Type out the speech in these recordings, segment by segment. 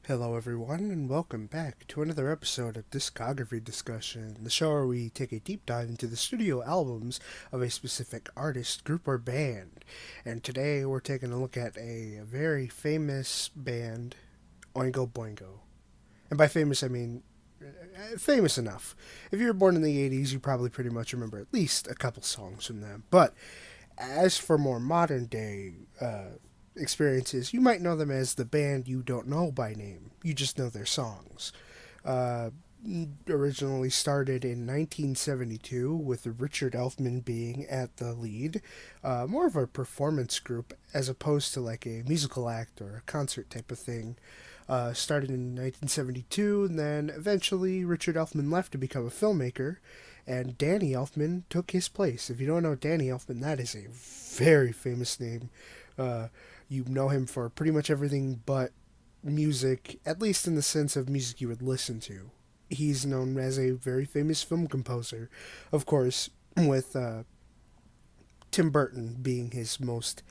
Hello, everyone, and welcome back to another episode of Discography Discussion, the show where we take a deep dive into the studio albums of a specific artist, group, or band. And today we're taking a look at a very famous band, Oingo Boingo. And by famous, I mean famous enough. If you were born in the 80s, you probably pretty much remember at least a couple songs from them. But as for more modern day experiences, you might know them as the band you don't know by name. You just know their songs. Uh, Originally started in 1972 with Richard Elfman being at the lead. More of a performance group as opposed to like a musical act or a concert type of thing. Started in 1972, and then eventually Richard Elfman left to become a filmmaker, and Danny Elfman took his place. If you don't know Danny Elfman, that is a very famous name. Uh, you know him for pretty much everything but music, at least in the sense of music you would listen to. He's known as a very famous film composer, of course, with Tim Burton being his most,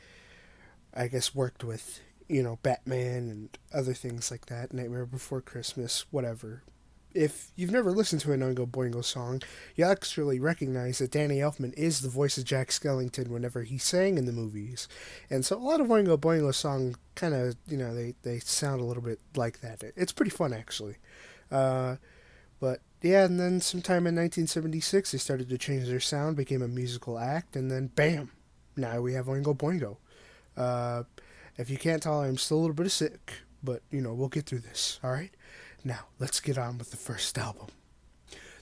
I guess, worked with. You know, Batman and other things like that, Nightmare Before Christmas, whatever. If you've never listened to an Oingo Boingo song, you actually recognize that Danny Elfman is the voice of Jack Skellington whenever he sang in the movies. And so a lot of Oingo Boingo songs kind of, they sound a little bit like that. It's pretty fun, actually. Uh, but yeah, and then sometime in 1976, they started to change their sound, became a musical act, and then bam, now we have Oingo Boingo. Uh, if you can't tell, I'm still a little bit sick, but we'll get through this, alright? Now, let's get on with the first album.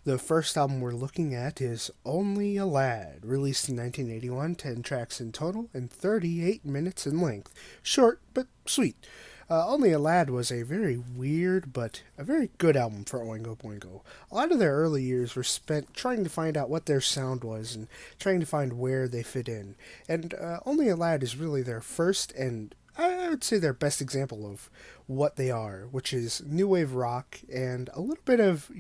The first album we're looking at is Only a Lad, released in 1981, 10 tracks in total, and 38 minutes in length. Short, but sweet. Only a Lad was a very weird, but a very good album for Oingo Boingo. A lot of their early years were spent trying to find out what their sound was and trying to find where they fit in. And Only a Lad is really their first and I would say their best example of what they are, which is new wave rock and a little bit of,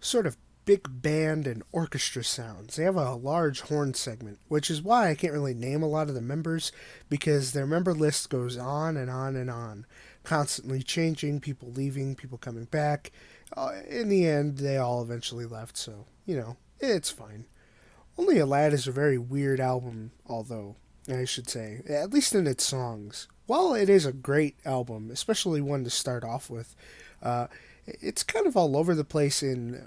sort of big band and orchestra sounds. They have a large horn segment, which is why I can't really name a lot of the members because their member list goes on and on and on, constantly changing, people leaving, people coming back. In the end, they all eventually left, so, it's fine. Only a Lad is a very weird album, although, I should say, at least in its songs. While it is a great album, especially one to start off with, it's kind of all over the place in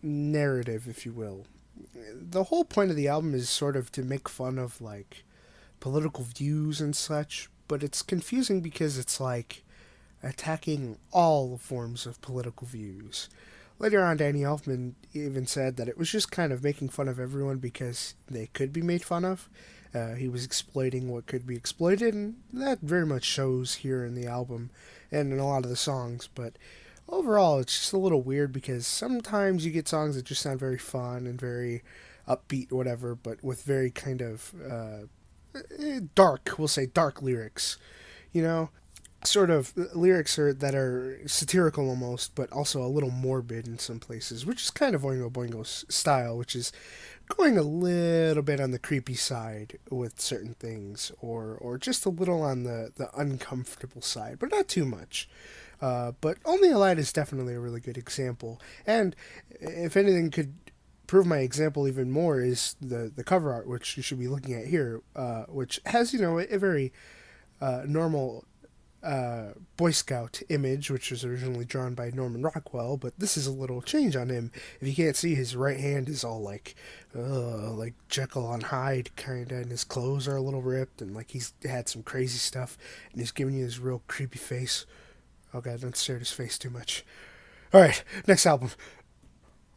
narrative, if you will. The whole point of the album is sort of to make fun of, like, political views and such, but it's confusing because it's like attacking all forms of political views. Later on, Danny Elfman even said that it was just kind of making fun of everyone because they could be made fun of. He was exploiting what could be exploited, and that very much shows here in the album and in a lot of the songs. But overall, it's just a little weird because sometimes you get songs that just sound very fun and very upbeat, or whatever, but with very kind of dark, we'll say dark lyrics. You know, sort of lyrics that are satirical almost, but also a little morbid in some places, which is kind of Oingo Boingo's style, which is going a little bit on the creepy side with certain things, or just a little on the uncomfortable side, but not too much. But Only a Light is definitely a really good example, and if anything could prove my example even more is the cover art, which you should be looking at here, which has a very normal Boy Scout image, which was originally drawn by Norman Rockwell, but this is a little change on him. If you can't see, his right hand is all like Jekyll on Hyde, kinda, and his clothes are a little ripped, and like he's had some crazy stuff, and he's giving you his real creepy face. Oh god, don't stare at his face too much. Alright, next album.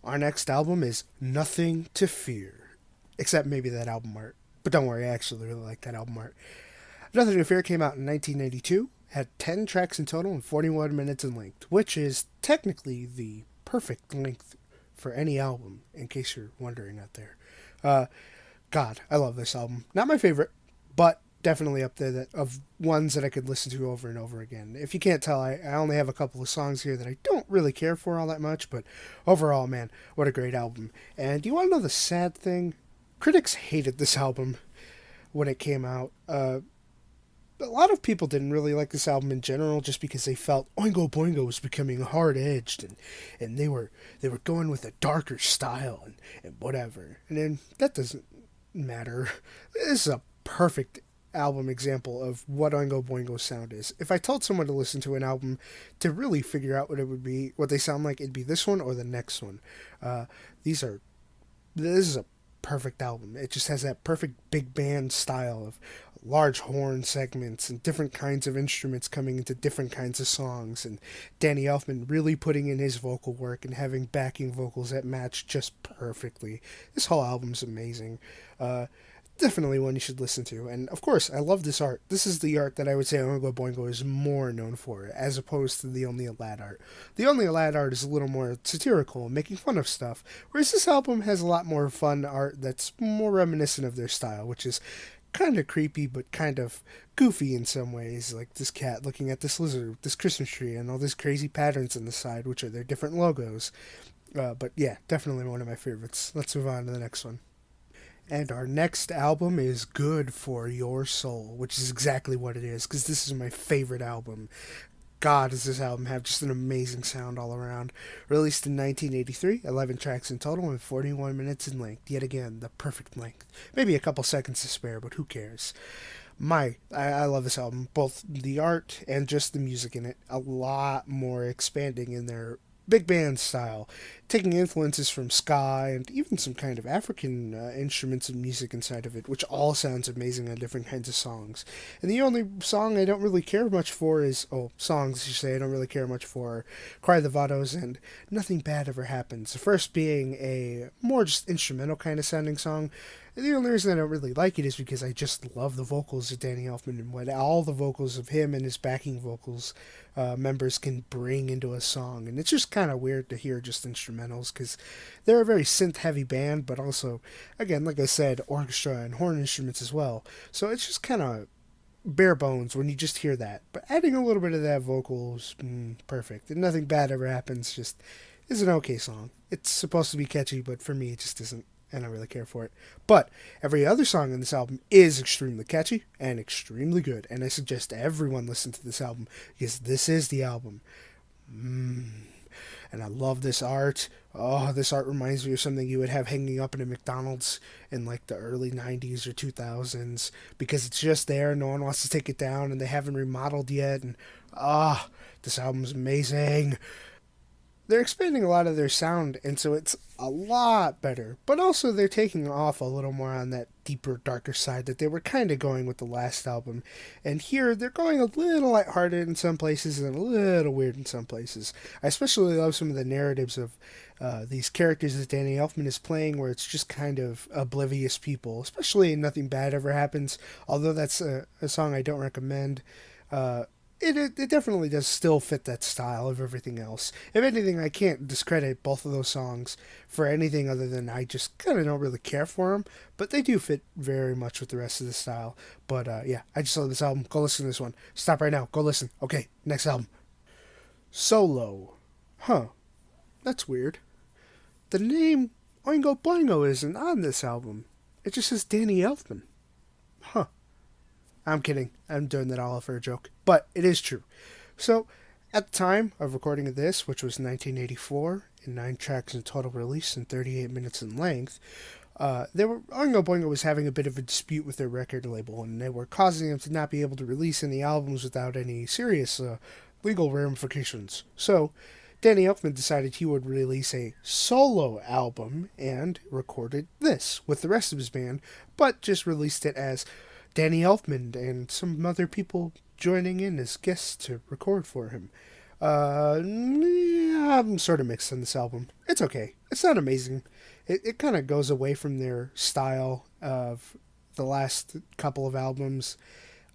Our next album is Nothing to Fear. Except maybe that album art. But don't worry, I actually really like that album art. Nothing to Fear came out in 1992, had 10 tracks in total and 41 minutes in length, which is technically the perfect length for any album, in case you're wondering out there. Uh, God, I love this album. Not my favorite, but definitely up there of ones that I could listen to over and over again. If you can't tell, I only have a couple of songs here that I don't really care for all that much, but overall, man, what a great album. And do you want to know the sad thing? Critics hated this album when it came out. A lot of people didn't really like this album in general, just because they felt Oingo Boingo was becoming hard edged, and they were going with a darker style and whatever. And then that doesn't matter. This is a perfect album example of what Oingo Boingo's sound is. If I told someone to listen to an album to really figure out what it would be, what they sound like, it'd be this one or the next one. Uh, these are this is a perfect album. It just has that perfect big band style of large horn segments and different kinds of instruments coming into different kinds of songs, and Danny Elfman really putting in his vocal work and having backing vocals that match just perfectly. This whole album's amazing. Uh, Definitely one you should listen to. And of course, I love this art. This is the art that I would say Oingo Boingo is more known for, as opposed to the Only a Lad art. The Only a Lad art is a little more satirical, making fun of stuff, whereas this album has a lot more fun art that's more reminiscent of their style, which is kind of creepy but kind of goofy in some ways, like this cat looking at this lizard, this Christmas tree, and all these crazy patterns on the side, which are their different logos. But yeah, definitely one of my favorites. Let's move on to the next one. And our next album is Good for Your Soul, which is exactly what it is, because this is my favorite album. God, does this album have just an amazing sound all around. Released in 1983, 11 tracks in total, and 41 minutes in length. Yet again, the perfect length. Maybe a couple seconds to spare, but who cares? I love this album, both the art and just the music in it. A lot more expanding in their big band style, taking influences from ska and even some kind of African instruments and music inside of it, which all sounds amazing on different kinds of songs. And the only song I don't really care much for is, songs you say I don't really care much for, Cry the Vados and Nothing Bad Ever Happens. The first being a more just instrumental kind of sounding song. The only reason I don't really like it is because I just love the vocals of Danny Elfman and what all the vocals of him and his backing vocals members can bring into a song. And it's just kind of weird to hear just instrumentals because they're a very synth heavy band, but also, again, like I said, orchestra and horn instruments as well. So it's just kind of bare bones when you just hear that. But adding a little bit of that vocals, perfect. And Nothing Bad Ever Happens just is an okay song. It's supposed to be catchy, but for me it just isn't. I don't really care for it. But every other song on this album is extremely catchy and extremely good. And I suggest everyone listen to this album because this is the album. And I love this art. Oh, this art reminds me of something you would have hanging up in a McDonald's in like the early 90s or 2000s because it's just there. No one wants to take it down and they haven't remodeled yet. And this album's amazing. They're expanding a lot of their sound, and so it's a lot better. But also, they're taking off a little more on that deeper, darker side that they were kind of going with the last album. And here, they're going a little lighthearted in some places and a little weird in some places. I especially love some of the narratives of these characters that Danny Elfman is playing, where it's just kind of oblivious people, especially in Nothing Bad Ever Happens, although that's a song I don't recommend. It definitely does still fit that style of everything else. If anything, I can't discredit both of those songs for anything other than I just kind of don't really care for them, but they do fit very much with the rest of the style. But yeah, I just love this album. Go listen to this one. Stop right now. Go listen. Okay, next album. Solo. Huh. That's weird. The name Oingo Boingo isn't on this album. It just says Danny Elfman. Huh. I'm kidding. I'm doing that all for a joke. But it is true. So, at the time of recording of this, which was 1984, and 9 tracks in total release and 38 minutes in length, Oingo Boingo was having a bit of a dispute with their record label, and they were causing them to not be able to release any albums without any serious legal ramifications. So, Danny Elfman decided he would release a solo album and recorded this with the rest of his band, but just released it as Danny Elfman and some other people joining in as guests to record for him. Yeah, I'm sort of mixed on this album. It's okay. It's not amazing. It kind of goes away from their style of the last couple of albums.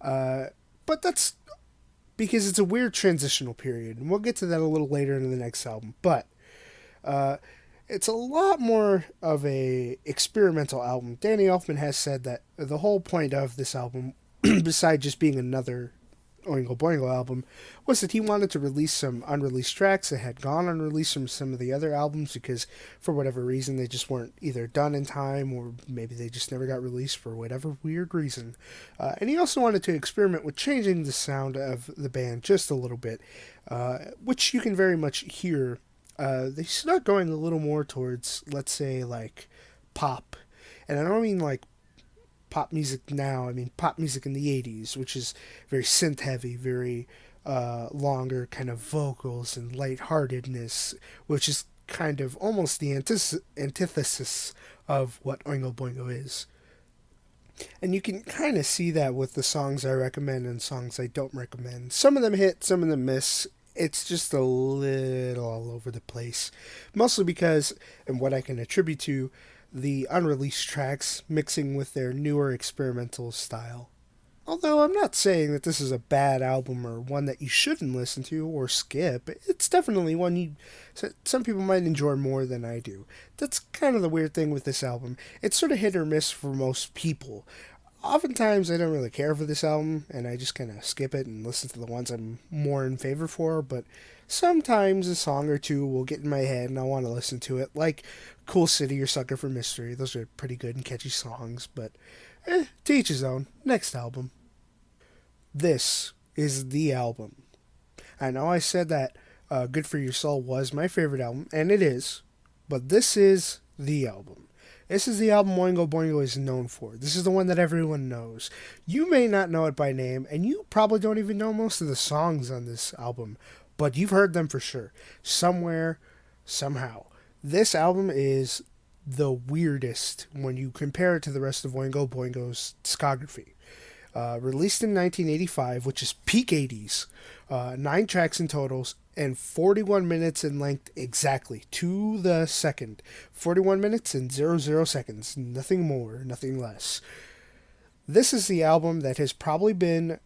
But that's because it's a weird transitional period. And we'll get to that a little later in the next album. But it's a lot more of a experimental album. Danny Elfman has said that the whole point of this album, besides just being another Oingo Boingo album was that he wanted to release some unreleased tracks that had gone unreleased from some of the other albums because for whatever reason they just weren't either done in time or maybe they just never got released for whatever weird reason. And he also wanted to experiment with changing the sound of the band just a little bit, which you can very much hear. They start going a little more towards, let's say, like pop. And I don't mean like pop music now. I mean pop music in the 80s, which is very synth heavy, very longer kind of vocals and lightheartedness, which is kind of almost the antithesis of what Oingo Boingo is. And you can kind of see that with the songs I recommend and songs I don't recommend. Some of them hit, some of them miss. It's just a little all over the place. Mostly because, and what I can attribute to, the unreleased tracks mixing with their newer experimental style. Although I'm not saying that this is a bad album or one that you shouldn't listen to or skip, it's definitely one some people might enjoy more than I do. That's kind of the weird thing with this album. It's sort of hit or miss for most people. Oftentimes I don't really care for this album and I just kind of skip it and listen to the ones I'm more in favor for, but sometimes a song or two will get in my head and I want to listen to it, like Cool City or Sucker for Mystery. Those are pretty good and catchy songs, but to each his own. Next album. This is the album. I know I said that Good For Your Soul was my favorite album, and it is, but this is the album. This is the album Oingo Boingo is known for. This is the one that everyone knows. You may not know it by name, and you probably don't even know most of the songs on this album, but you've heard them for sure. Somewhere, somehow. This album is the weirdest when you compare it to the rest of Oingo Boingo's discography. Released in 1985, which is peak 80s, 9 tracks in totals, and 41 minutes in length exactly, to the second. 41 minutes and 00 seconds, nothing more, nothing less. This is the album that has probably been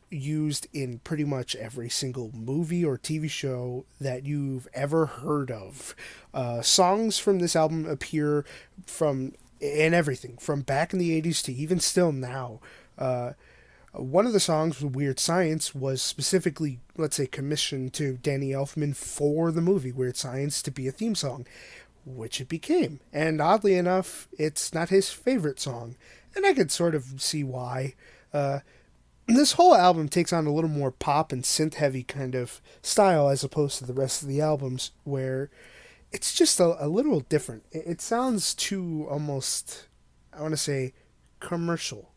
used in pretty much every single movie or TV show that you've ever heard of. Songs from this album appear from in everything, from back in the 80s to even still now. One of the songs, Weird Science, was specifically, let's say, commissioned to Danny Elfman for the movie Weird Science to be a theme song, which it became. And oddly enough, it's not his favorite song, and I could sort of see why. This whole album takes on a little more pop and synth-heavy kind of style as opposed to the rest of the albums, where it's just a little different. It sounds too almost, I want to say, commercial.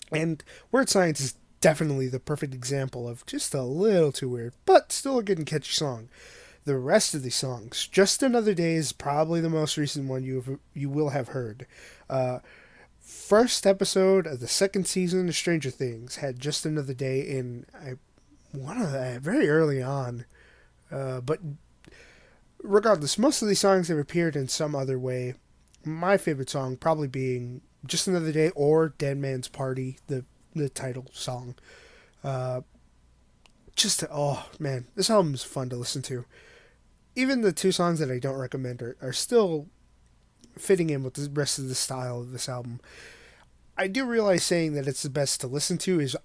And Weird Science is definitely the perfect example of just a little too weird, but still a good and catchy song. The rest of the songs, Just Another Day is probably the most recent one you will have heard. First episode of the second season of Stranger Things had Just Another Day in very early on, but regardless, most of these songs have appeared in some other way. My favorite song probably being Just Another Day or Dead Man's Party, the title song. Oh man, this album is fun to listen to. Even the 2 songs that I don't recommend are still fitting in with the rest of the style of this album. I do realize saying that it's the best to listen to is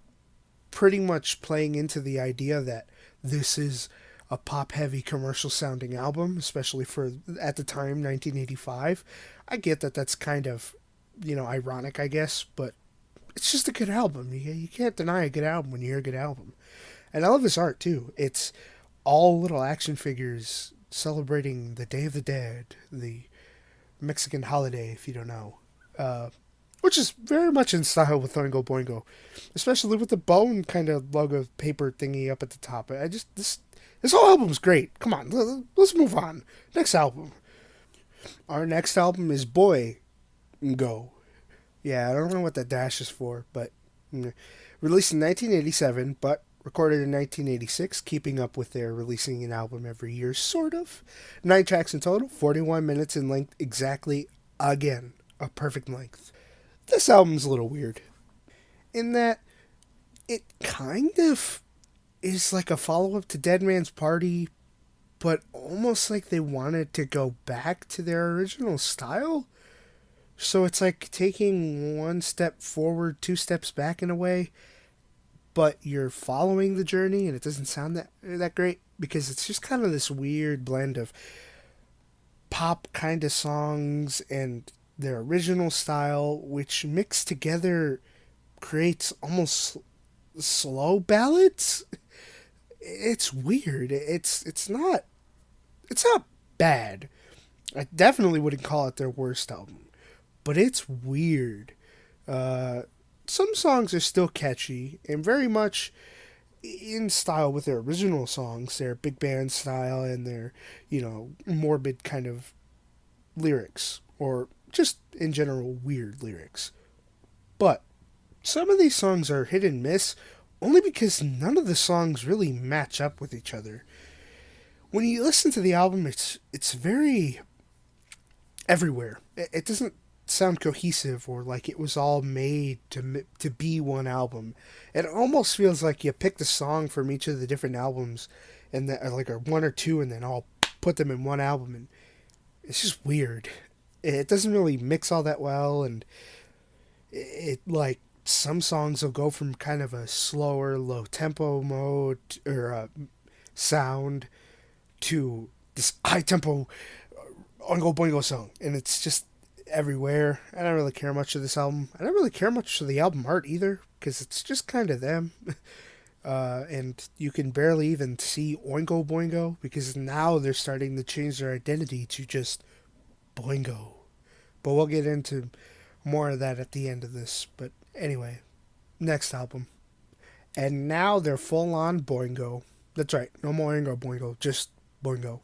pretty much playing into the idea that this is a pop-heavy commercial-sounding album, especially for, at the time, 1985. I get that that's kind of, ironic, I guess, but it's just a good album. You can't deny a good album when you hear a good album. And I love this art, too. It's all little action figures celebrating the Day of the Dead, the Mexican holiday, if you don't know. Which is very much in style with Oingo Boingo, especially with the bone kind of logo paper thingy up at the top. This whole album's great. Come on, let's move on. Next album. Our next album is Boi-ngo. Yeah, I don't know what that dash is for, but released in 1987, but recorded in 1986, keeping up with their releasing an album every year, sort of. 9 tracks in total, 41 minutes in length exactly, again, a perfect length. This album's a little weird in that it kind of is like a follow-up to Dead Man's Party, but almost like they wanted to go back to their original style. So it's like taking 1 step forward, 2 steps back in a way, but you're following the journey and it doesn't sound that great because it's just kind of this weird blend of pop kind of songs and their original style, which mixed together creates almost slow ballads. It's weird. It's not bad. I definitely wouldn't call it their worst album, but it's weird. Uh, some songs are still catchy and very much in style with their original songs, their big band style and their, morbid kind of lyrics, or just in general weird lyrics. But some of these songs are hit and miss only because none of the songs really match up with each other. When you listen to the album, it's very everywhere. It doesn't sound cohesive or like it was all made to be one album. It almost feels like you picked a song from each of the different albums, and that like or one or two, and then all put them in one album, and it's just weird. It doesn't really mix all that well, and it like some songs will go from kind of a slower, low tempo mode or sound to this high tempo Oingo Boingo song, and it's just everywhere. I don't really care much of this album. I don't really care much of the album art either, because it's just kind of them. And you can barely even see Oingo Boingo, because now they're starting to change their identity to just Boi-ngo. But we'll get into more of that at the end of this. But anyway, next album. And now they're full on Boi-ngo. That's right, no more Oingo Boingo, just Boi-ngo,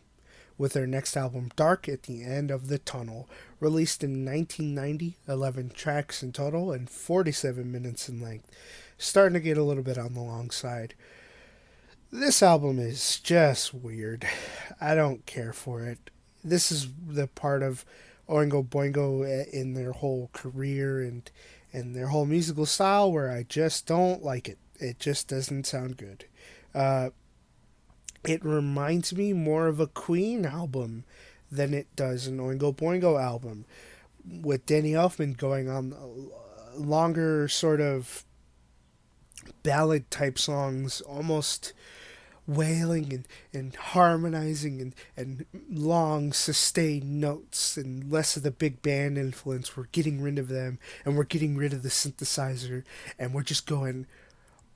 with their next album, Dark at the End of the Tunnel, released in 1990, 11 tracks in total, and 47 minutes in length. Starting to get a little bit on the long side. This album is just weird. I don't care for it. This is the part of Oingo Boingo in their whole career and their whole musical style where I just don't like it. It just doesn't sound good. It reminds me more of a Queen album than it does an Oingo Boingo album, with Danny Elfman going on longer sort of ballad type songs, almost wailing and harmonizing and long sustained notes, and less of the big band influence. We're getting rid of them, and we're getting rid of the synthesizer, and we're just going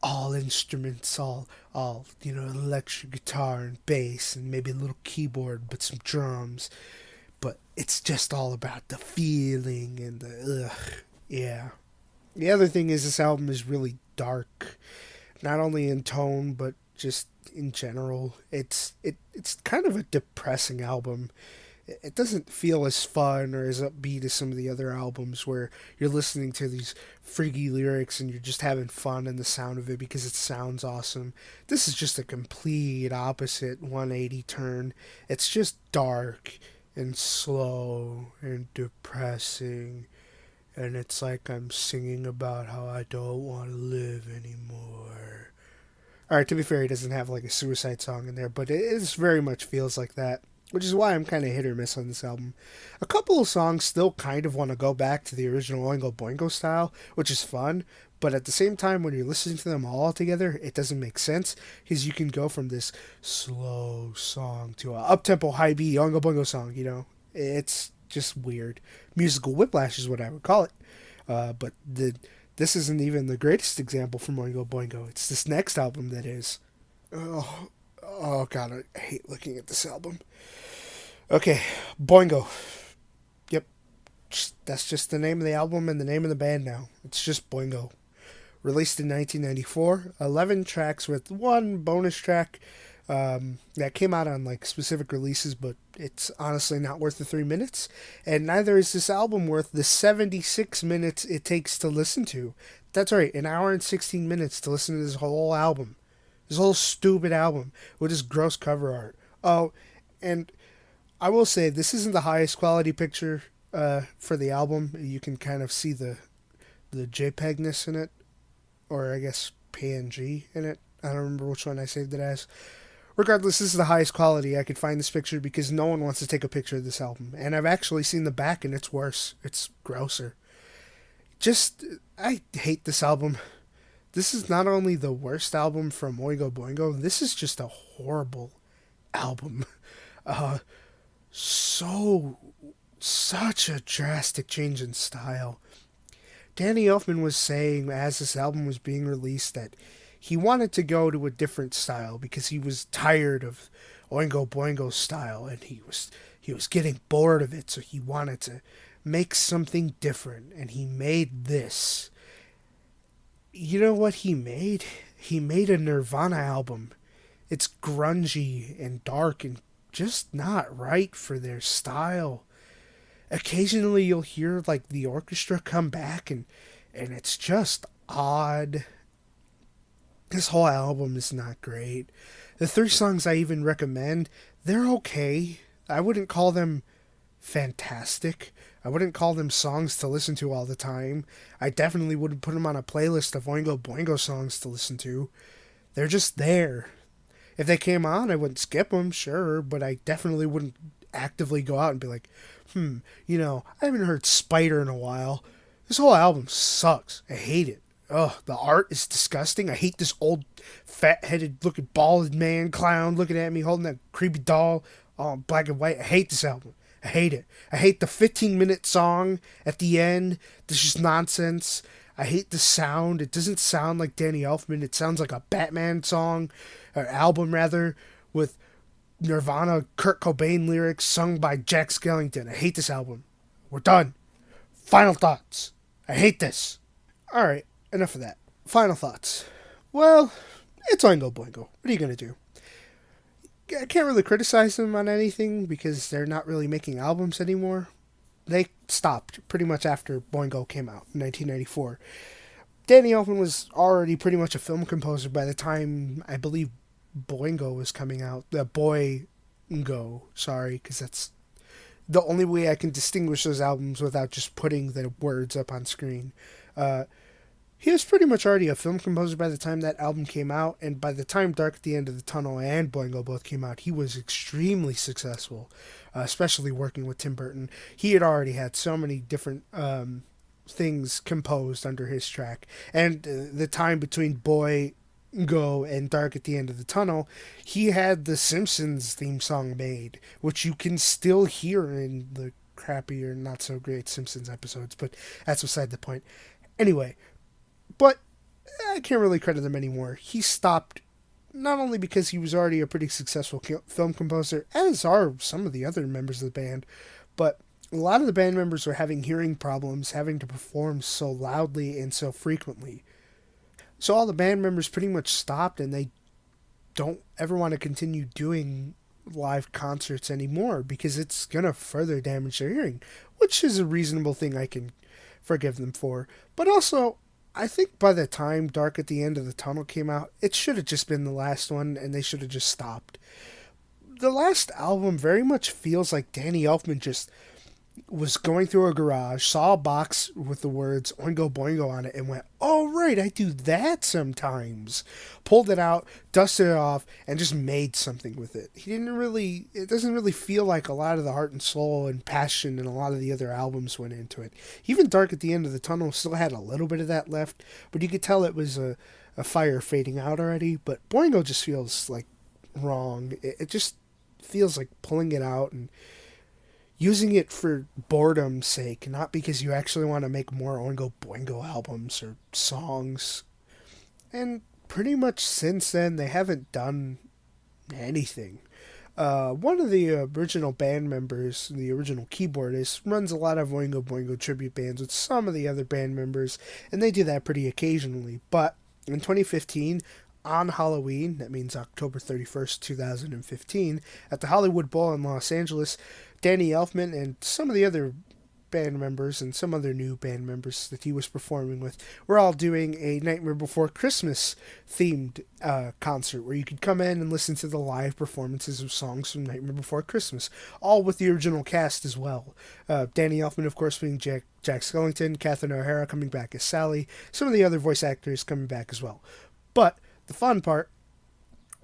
all instruments, all electric guitar and bass and maybe a little keyboard, but some drums. But it's just all about the feeling and the yeah. The other thing is this album is really dark, not only in tone but just in general. It's kind of a depressing album. It doesn't feel as fun or as upbeat as some of the other albums where you're listening to these freaky lyrics and you're just having fun in the sound of it because it sounds awesome. This is just a complete opposite 180 turn. It's just dark and slow and depressing, and it's like I'm singing about how I don't want to live anymore. Alright, to be fair, he doesn't have like a suicide song in there, but it very much feels like that, which is why I'm kind of hit or miss on this album. A couple of songs still kind of want to go back to the original Oingo Boingo style, which is fun, but at the same time, when you're listening to them all together, it doesn't make sense, because you can go from this slow song to a up-tempo, high-beat Oingo Boingo song, It's just weird. Musical whiplash is what I would call it. But this isn't even the greatest example from Oingo Boingo. It's this next album that is. Oh god, I hate looking at this album. Okay, Boi-ngo. Yep, that's just the name of the album and the name of the band now. It's just Boi-ngo. Released in 1994, 11 tracks with one bonus track that came out on like specific releases, but it's honestly not worth the 3 minutes. And neither is this album worth the 76 minutes it takes to listen to. That's right, an hour and 16 minutes to listen to this whole album. This whole stupid album with this gross cover art. Oh, and I will say this isn't the highest quality picture for the album. You can kind of see the JPEG-ness in it, or I guess PNG in it. I don't remember which one I saved it as. Regardless, this is the highest quality I could find this picture because no one wants to take a picture of this album. And I've actually seen the back and it's worse. It's grosser. I hate this album. this is not only the worst album from Oingo Boingo, this is just a horrible album. Uh, so, such a drastic change in style. Danny Elfman was saying as this album was being released that he wanted to go to a different style because he was tired of Oingo Boingo's style and he was getting bored of it, so he wanted to make something different, and he made this. You know what he made? He made a Nirvana album. It's grungy and dark and just not right for their style. Occasionally you'll hear like the orchestra come back and it's just odd. This whole album is not great. The three songs I even recommend, they're okay. I wouldn't call them fantastic. I wouldn't call them songs to listen to all the time. I definitely wouldn't put them on a playlist of Oingo Boingo songs to listen to. They're just there. If they came on, I wouldn't skip them, sure, but I definitely wouldn't actively go out and be like, I haven't heard Spider in a while. This whole album sucks. I hate it. Ugh, the art is disgusting. I hate this old, fat-headed looking bald man clown looking at me holding that creepy doll, all black and white. I hate this album. I hate it. I hate the 15-minute song at the end. This is just nonsense. I hate the sound. It doesn't sound like Danny Elfman. It sounds like a Batman song, or album rather, with Nirvana Kurt Cobain lyrics sung by Jack Skellington. I hate this album. We're done. Final thoughts. I hate this. Alright, enough of that. Final thoughts. Well, it's Oingo Boingo. What are you going to do? I can't really criticize them on anything because they're not really making albums anymore. They stopped pretty much after Boi-ngo came out in 1994. Danny Elfman was already pretty much a film composer by the time, I believe, Boi-ngo was coming out. Boi-ngo, sorry, because that's the only way I can distinguish those albums without just putting the words up on screen. He was pretty much already a film composer by the time that album came out, and by the time Dark at the End of the Tunnel and Boi-ngo both came out, he was extremely successful, especially working with Tim Burton. He had already had so many different things composed under his track, and the time between Boi-ngo and Dark at the End of the Tunnel, he had the Simpsons theme song made, which you can still hear in the crappy or not so great Simpsons episodes, but that's beside the point. Anyway, but I can't really credit him anymore. He stopped not only because he was already a pretty successful film composer, as are some of the other members of the band, but a lot of the band members were having hearing problems, having to perform so loudly and so frequently. So all the band members pretty much stopped, and they don't ever want to continue doing live concerts anymore because it's going to further damage their hearing, which is a reasonable thing I can forgive them for. But also, I think by the time Dark at the End of the Tunnel came out, it should have just been the last one, and they should have just stopped. The last album very much feels like Danny Elfman just was going through a garage, saw a box with the words Oingo Boingo on it, and went, oh, right, I do that sometimes. Pulled it out, dusted it off, and just made something with it. It doesn't really feel like a lot of the heart and soul and passion and a lot of the other albums went into it. Even Dark at the End of the Tunnel still had a little bit of that left, but you could tell it was a fire fading out already. But Boingo just feels like wrong. It just feels like pulling it out and using it for boredom's sake, not because you actually want to make more Oingo Boingo albums or songs. And pretty much since then, they haven't done anything. One of the original band members, the original keyboardist, runs a lot of Oingo Boingo tribute bands with some of the other band members, and they do that pretty occasionally. But in 2015, on Halloween, that means October 31st, 2015, at the Hollywood Bowl in Los Angeles, Danny Elfman and some of the other band members and some other new band members that he was performing with were all doing a Nightmare Before Christmas themed concert where you could come in and listen to the live performances of songs from Nightmare Before Christmas, all with the original cast as well. Danny Elfman, of course, being Jack Skellington, Catherine O'Hara coming back as Sally, some of the other voice actors coming back as well. But the fun part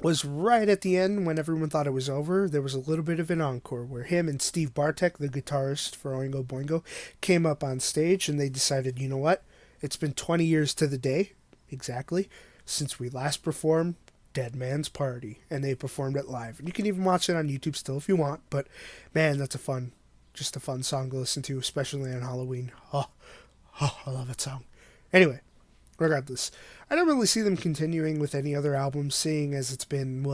was right at the end when everyone thought it was over. There was a little bit of an encore where him and Steve Bartek, the guitarist for Oingo Boingo, came up on stage and they decided, you know what? It's been 20 years to the day. exactly, since we last performed Dead Man's Party, and they performed it live. And you can even watch it on YouTube still if you want, but man, that's just a fun song to listen to, especially on Halloween. Oh, I love that song. Anyway, regardless, I don't really see them continuing with any other albums, seeing as it's been,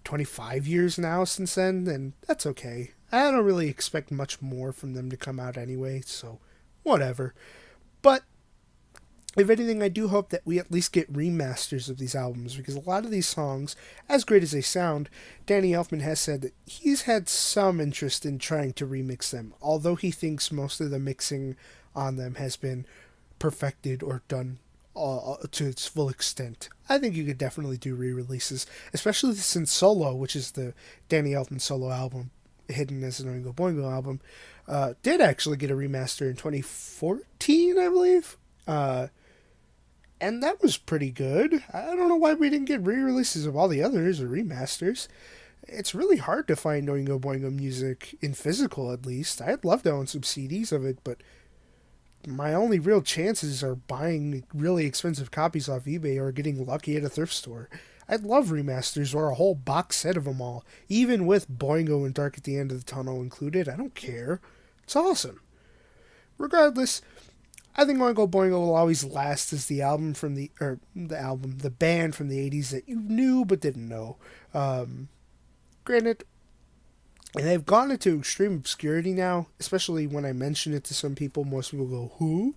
25 years now since then, and that's okay. I don't really expect much more from them to come out anyway, so whatever. But if anything, I do hope that we at least get remasters of these albums, because a lot of these songs, as great as they sound, Danny Elfman has said that he's had some interest in trying to remix them, although he thinks most of the mixing on them has been perfected or done to its full extent. I think you could definitely do re-releases, especially since Solo, which is the Danny Elfman solo album, hidden as an Oingo Boingo album, did actually get a remaster in 2014, I believe. And that was pretty good. I don't know why we didn't get re-releases of all the others or remasters. It's really hard to find Oingo Boingo music in physical, at least. I'd love to own some CDs of it, but my only real chances are buying really expensive copies off eBay or getting lucky at a thrift store. I'd love remasters or a whole box set of them all, even with Boi-ngo and Dark at the End of the Tunnel included. I don't care. It's awesome. Regardless, I think Oingo Boingo will always last as the band from the 80s that you knew but didn't know. Granted, and they've gone into extreme obscurity now, especially when I mention it to some people. Most people go, who?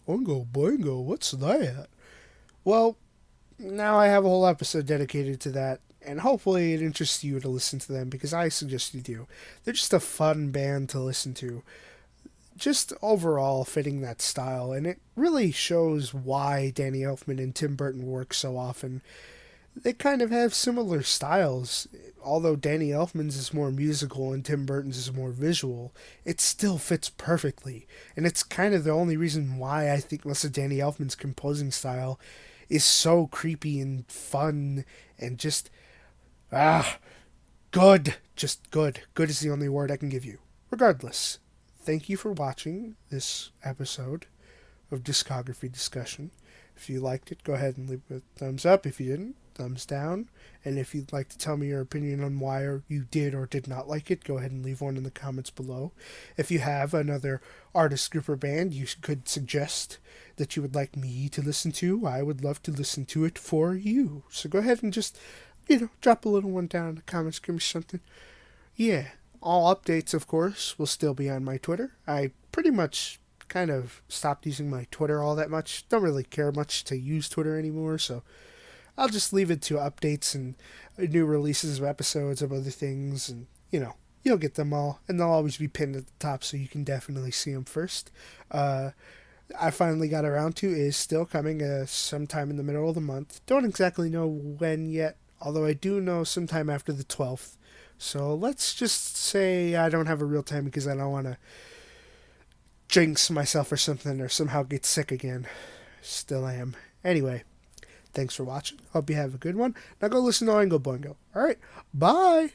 Oingo Boingo, what's that? Well, now I have a whole episode dedicated to that, and hopefully it interests you to listen to them, because I suggest you do. They're just a fun band to listen to. Just overall fitting that style, and it really shows why Danny Elfman and Tim Burton work so often. They kind of have similar styles. Although Danny Elfman's is more musical and Tim Burton's is more visual, it still fits perfectly. And it's kind of the only reason why I think most of Danny Elfman's composing style is so creepy and fun and just, good. Just good. Good is the only word I can give you. Regardless, thank you for watching this episode of Discography Discussion. If you liked it, go ahead and leave a thumbs up. If you didn't, thumbs down. And if you'd like to tell me your opinion on why you did or did not like it, go ahead and leave one in the comments below. If you have another artist, group, or band you could suggest that you would like me to listen to, I would love to listen to it for you. So go ahead and just, drop a little one down in the comments, give me something. Yeah, all updates, of course, will still be on my Twitter. I pretty much kind of stopped using my Twitter all that much. Don't really care much to use Twitter anymore, so I'll just leave it to updates and new releases of episodes of other things, and, you'll get them all, and they'll always be pinned at the top, so you can definitely see them first. I finally got around to is still coming sometime in the middle of the month. Don't exactly know when yet, although I do know sometime after the 12th. So let's just say I don't have a real time because I don't want to jinx myself or something or somehow get sick again. Still am. Anyway, thanks for watching. Hope you have a good one. Now go listen to Oingo Boingo. Alright, bye!